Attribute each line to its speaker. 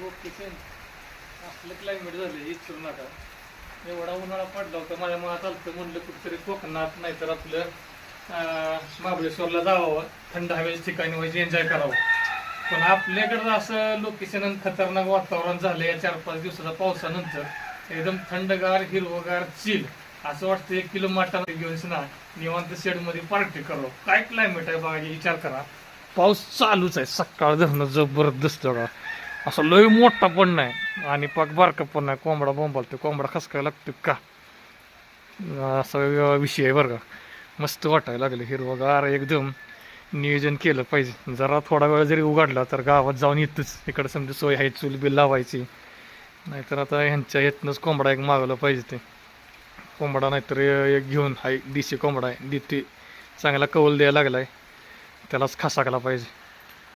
Speaker 1: Location असलं climate झालं विचारू नका. एवढा उन्हाळा पडला होता माझ्या मनात आलं म्हणलं कुठेतरी कोकणात नाहीतर आपलं महाबळेश्वरला जावं, थंड हवेच्या ठिकाणी व्हायचं, एन्जॉय करावं. पण आपल्याकडं असं लोकेशन आणि खतरनाक वातावरण झालं या 4-5 दिवसाच्या पावसानंतर. एकदम थंडगार हिरवगार चिल असं वाटतं 1 किलो मटण घेऊन ना निवांत शेडमध्ये पार्टी करावं. काय क्लायमेट आहे बघा, विचार करा. पाऊस चालूच आहे सकाळ धरणं जबरदस्त बघा. असं लय मोठा पण नाही आणि पाक बारका पण नाही. कोंबडा बोंबालतो, कोंबडा खसकाय लागतो का असा विषय आहे बरं का. मस्त वाटायला लागले हिरवगार एकदम. नियोजन केलं पाहिजे. जरा थोडा वेळ जरी उघडला तर गावात जाऊन येतच. इकडं समजा सोय आहे, चूल बिल लावायची. नाहीतर आता ह्यांच्या येतनंच कोंबडा एक मागवला पाहिजे. ते कोंबडा नाहीतर एक घेऊन हाय, देशी कोंबडा आहे, देते चांगला कौल द्यायला लागलाय, त्यालाच खसाकला पाहिजे.